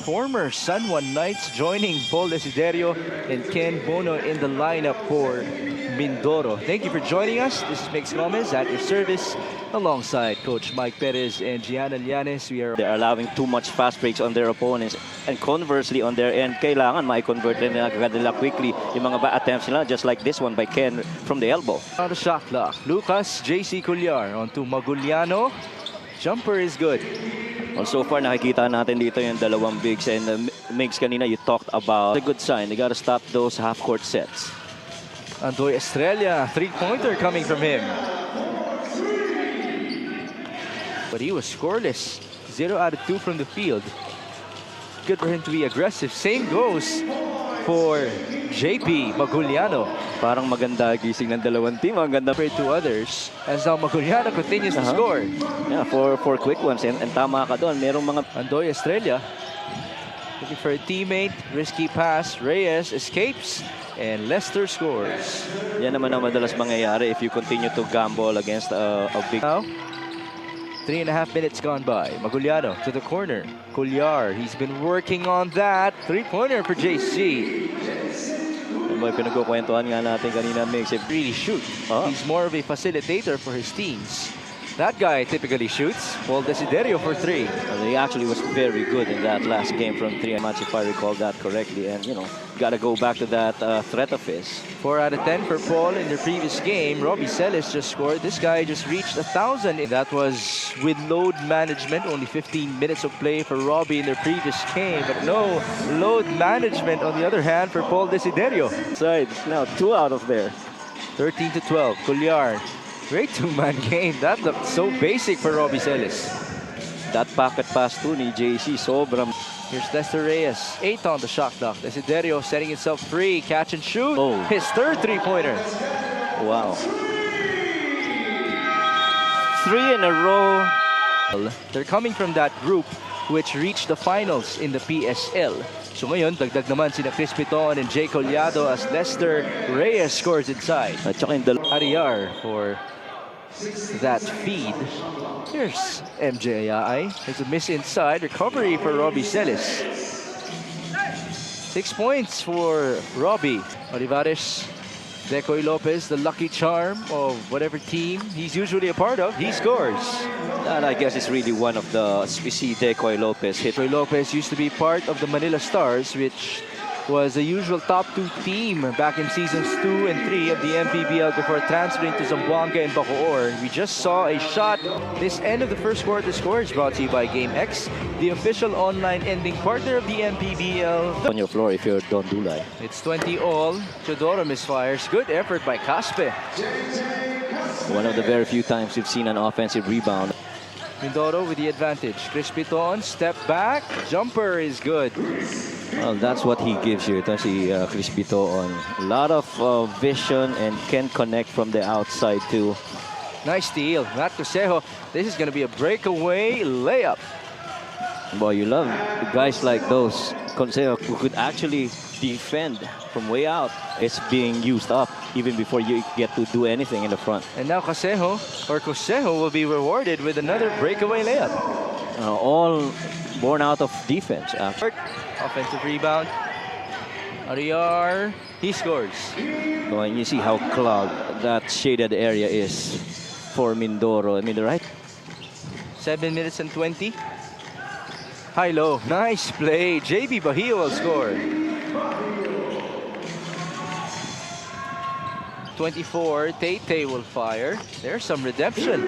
former San Juan Knights, joining Paul Desiderio and Ken Bono in the lineup for Mindoro. Thank you for joining us. This is Mix Gomez at your service, alongside Coach Mike Perez and Gianna Llanes. They're allowing too much fast breaks on their opponents, and conversely on their end, kailangan ma-convert nila quickly yung mga attempts nila, just like this one by Ken from the elbow. On the shot clock, Lucas JC Cullar onto Maguliano. Jumper is good. Well, so far nakikita natin dito yung dalawang bigs, and Migs, kanina you talked about a good sign. They gotta stop those half-court sets. Andoy Estrella, three-pointer coming from him. But he was scoreless. 0 out of 2 from the field. Good for him to be aggressive. Same goes for JP Maguliano. Parang maganda gising ng dalawang team. Ang ganda compared to others. As now Maguliano continues to score. Yeah, for quick ones. And tama ka doon. Merong mga... Andoy Estrella looking for a teammate. Risky pass. Reyes escapes. And Lester scores. Yan naman ang madalas mangyayari if you continue to gamble against a big... Now, 3.5 minutes gone by. Maguliano to the corner. Cullar, he's been working on that. Three-pointer for JC. Boy, pinagkukwentuhan nga natin kanina, Mix. Really shoot. He's more of a facilitator for his teams. That guy typically shoots. Paul Desiderio for 3. Well, he actually was very good in that last game from 3 much, if I recall that correctly. And, you know, got to go back to that threat of his. 4 out of 10 for Paul in the previous game. Robbie Celis just scored. This guy just reached 1,000. That was with load management. Only 15 minutes of play for Robbie in the previous game. But no load management, on the other hand, for Paul Desiderio. Side, now 2 out of there. 13 to 12. Cullar. Great two-man game. That looked so basic for Robbie Celis. That pocket pass to ni JC, sobrang. Here's Lester Reyes. 8 on the shot clock. Desiderio setting himself free. Catch and shoot. Oh. His third three-pointer. Wow. 3 in a row. They're coming from that group which reached the finals in the PSL. So ngayon, dagdag naman sina Chris Piton and Jay Collado as Lester Reyes scores inside. At saka yung Ariar for that feed. Here's MJ Ayay. There's a miss inside. Recovery for Robbie Celis. 6 points for Robbie. Olivares, Decoy Lopez, the lucky charm of whatever team he's usually a part of. He scores. And I guess it's really one of the species Decoy Lopez hit. Decoy Lopez used to be part of the Manila Stars, which was the usual top 2 team back in seasons 2 and 3 of the MPBL before transferring to Zamboanga and Bacoor. We just saw a shot. This end of the first quarter score is brought to you by Game X, the official online ending partner of the MPBL. On your floor if you don't do that. It's 20 all. Teodoro misfires. Good effort by Caspe. One of the very few times we've seen an offensive rebound. Mindoro with the advantage. Chris Piton, step back. Jumper is good. Well, that's what he gives you. Ito si Chris Piton. A lot of vision and can connect from the outside too. Nice steal. Matt Cosejo. This is going to be a breakaway layup. Boy, you love guys like those. Cosejo who could actually defend from way out. It's being used up even before you get to do anything in the front. And now Cosejo will be rewarded with another breakaway layup. All born out of defense. Offensive rebound. Ariar, he scores. So, and you see how clogged that shaded area is for Mindoro. I mean, right? 7 minutes and 20. High-low. Nice play. JB Bahio will score. 24. Tate will fire. There's some redemption.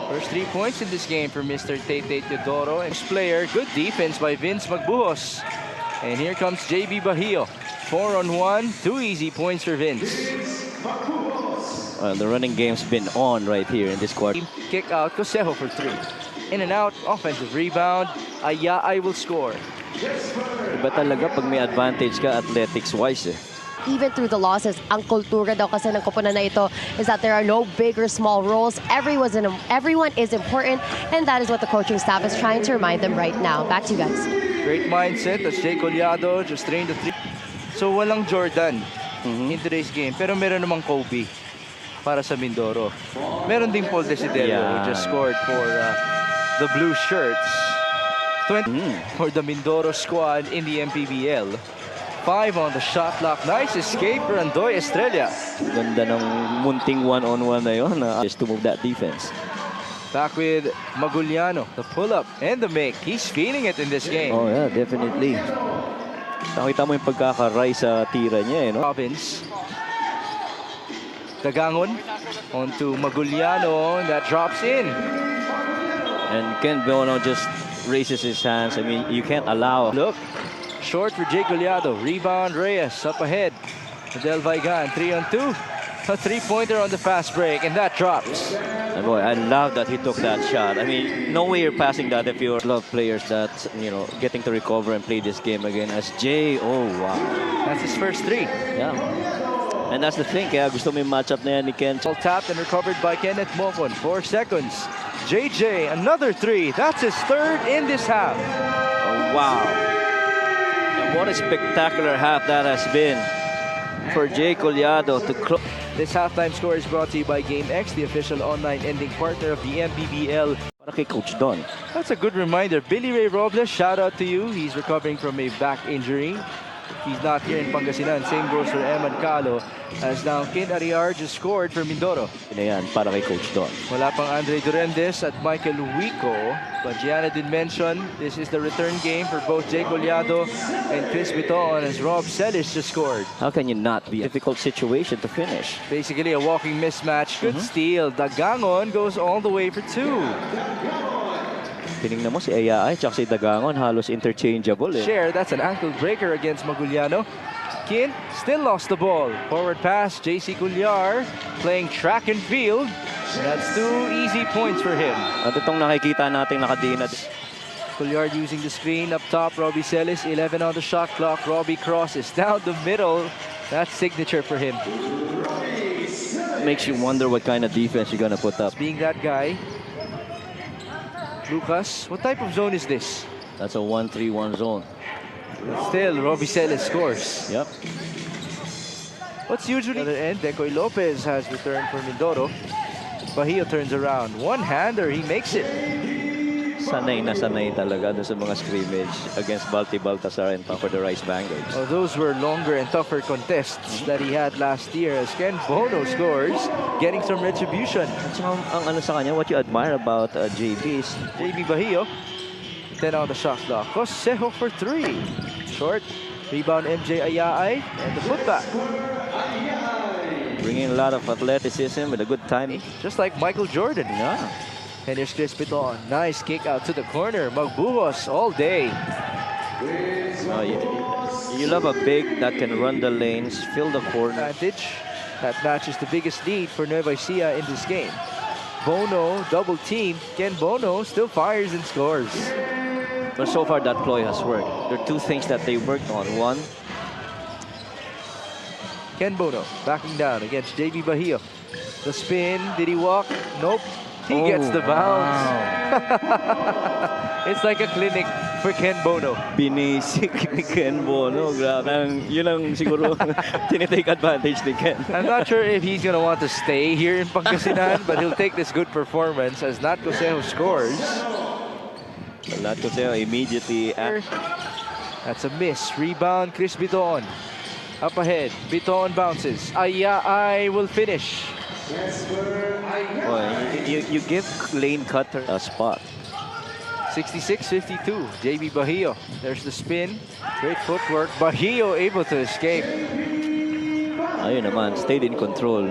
First 3 points in this game for Mr. Tate Teodoro. And player, good defense by Vince Magbuhos. And here comes JB Bahio. 4-on-1. 2 easy points for Vince. The running game's been on right here in this quarter. Kick out. Cosejo for 3. In and out. Offensive rebound. Ayay will score. Iba talaga pag may advantage ka athletics-wise eh. Even through the losses, ang kultura daw kasi ng koponan na ito is that there are no big or small roles. Everyone is important, and that is what the coaching staff is trying to remind them right now. Back to you guys. Great mindset. That's Jay Collado just drained the 3. So walang Jordan in today's game, pero meron namang Kobe para sa Mindoro. Meron ding Paul Desiderio who just scored for the blue shirts. 20 for the Mindoro squad in the MPBL. 5 on the shot clock. Nice escape for Andoy Estrella. Ganda ng munting one-on-one na yun. Just to move that defense. Back with Maguliano, the pull-up and the make. He's feeling it in this game. Oh yeah, definitely. Nakita mo yung pagkakaray sa tira niya, no? Robbins. Dagangon onto Maguliano. That drops in. And Ken Bono just raises his hands. I mean, you can't allow. Look. Short for Jay Collado. Rebound Reyes up ahead. Del Vigan 3-on-2. A three-pointer on the fast break, and that drops. And boy, I love that he took that shot. I mean, no way you're passing that if you're love players that, you know, getting to recover and play this game again. As Jay, oh wow. That's his first 3. Yeah. And that's the thing, kaya gusto mo yung matchup na yan ni Ken. All tapped and recovered by Kenneth Mofon. 4 seconds. JJ, another 3. That's his 3rd in this half. Oh, wow. And what a spectacular half that has been for Jay Collado to close. This halftime score is brought to you by GameX, the official online ending partner of the MPBL. Para kay Coach Don. That's a good reminder. Billy Ray Robles, shout out to you. He's recovering from a back injury. He's not here in Pangasinan. Same goes for Eman Calo. As now, Ken Ariar just scored for Mindoro. Yan, para kay Coach Don. Wala pang Andre Durendes at Michael Wico. But Gianna did mention this is the return game for both Jay Collado and Chris Biton as Rob Celis just scored. How can you not be a difficult situation to finish? Basically a walking mismatch. Good steal. Dagangon goes all the way for 2. Tinignan mo si Ayaay at si Dagangon halos interchangeable eh. Share, that's an ankle breaker against Maguliano. Kin still lost the ball. Forward pass, JC Culyar playing track and field. And that's 2 easy points for him. At itong nakikita natin nakadina. Culyar using the screen up top. Robbie Celis, 11 on the shot clock. Robbie crosses down the middle. That's signature for him. Makes you wonder what kind of defense you're gonna put up. Being that guy, Lucas, what type of zone is this? That's a 1-3-1 zone. Still, Robbie Celis scores. Yep. What's usually the other end? Decoy Lopez has returned for Mindoro. Bahio turns around. One-hander, he makes it. Sanay na sanay talaga doon sa mga scrimmage against Balti Baltasar and for the Rice Bangers. Well, those were longer and tougher contests that he had last year as Ken Bono scores, getting some retribution. At saka ang ano sa kanya, what you admire about JB is JB Bahio, 10 on the shot clock. Cosejo for 3. Short. Rebound MJ Ayaay and the putback. bringing a lot of athleticism with a good timing. Just like Michael Jordan. Yeah. And here's Chris Piton. Nice kick out to the corner. Magbuhos all day. You love a big that can run the lanes, fill the corner. Advantage. That matches the biggest lead for Nueva Ecija in this game. Bono double team. Ken Bono still fires and scores. But so far that ploy has worked. There are two things that they worked on. One, Ken Bono backing down against JB Bahio. The spin. Did he walk? Nope. He gets the bounce. Wow. It's like a clinic for Ken Bono. Binisik ni Ken Bono. Grabe. Yun ang siguro tinitake advantage ni Ken. I'm not sure if he's going to want to stay here in Pangasinan, but he'll take this good performance as Nat Cosejo scores. Nat Cosejo immediately after. That's a miss. Rebound, Chris Biton. Up ahead. Biton bounces. Ayaay will finish. Boy, you give lane cutter a spot. 66-52. JB Bahio. There's the spin. Great footwork. Bahio able to escape. Ayun naman, stayed in control.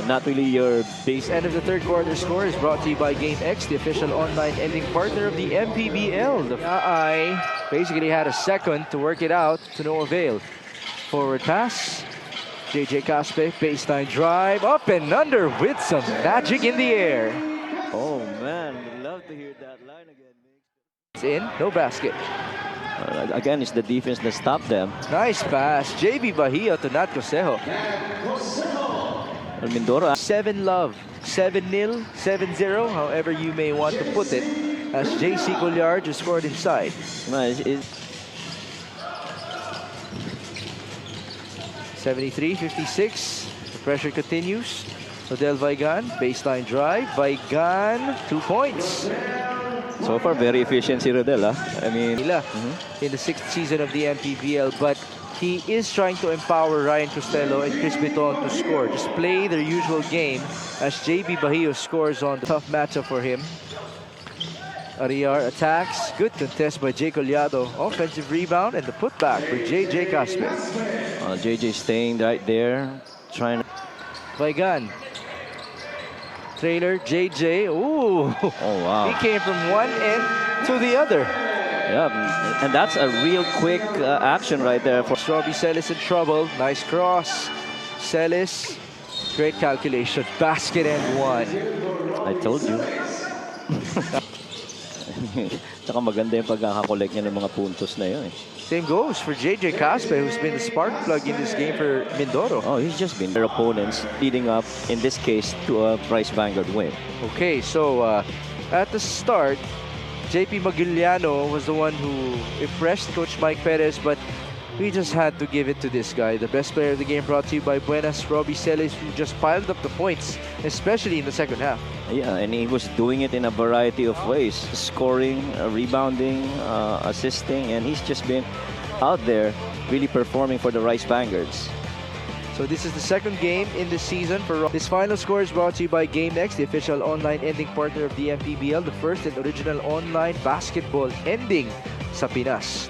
Not really your base. End of the third quarter score is brought to you by GameX, the official online ending partner of the MPBL. The Ayaay basically had a second to work it out to no avail. Forward pass. JJ Caspe, baseline drive, up and under with some magic in the air. Oh man, would love to hear that line again. It's in, no basket. Again, it's the defense that stopped them. Nice pass, JB Bahio to Nat Cosejo. Mindoro. 7-love, 7-0, 7-0, however you may want to put it, as JC Culyar just scored inside. Nice. 73-56. The pressure continues. Odell Vigan, baseline drive. Vigan, 2 points. So far, very efficient si Rodel. I mean, Nila in the 6th season of the MPBL, but he is trying to empower Ryan Costello and Chris Biton to score. Just play their usual game as JB Bahio scores on the tough matchup for him. Ariar attacks. Good contest by Jay Collado. Offensive rebound and the putback for JJ Casper. JJ staying right there, trying. Vaigan. Trailer JJ. Ooh. Oh wow. He came from one end to the other. Yeah, and that's a real quick action right there for. Robbie Celis in trouble. Nice cross. Celis. Great calculation. Basket and one. I told you. Tsaka maganda yung pagkakakolect niya ng mga puntos na yun. Same goes for JJ Caspe, who's been the spark plug in this game for Mindoro. Oh, he's just been their opponents leading up, in this case, to a Price Vanguard win. Okay, so at the start, JP Maguiliano was the one who impressed Coach Mike Perez, but we just had to give it to this guy. The best player of the game brought to you by Buenas, Robbie Celis, who just piled up the points, especially in the second half. Yeah, and he was doing it in a variety of ways. Scoring, rebounding, assisting, and he's just been out there really performing for the Rice Vanguards. So this is the second game in the season for this final score is brought to you by GameX, the official online ending partner of the MPBL, the first and original online basketball ending sa Pinas.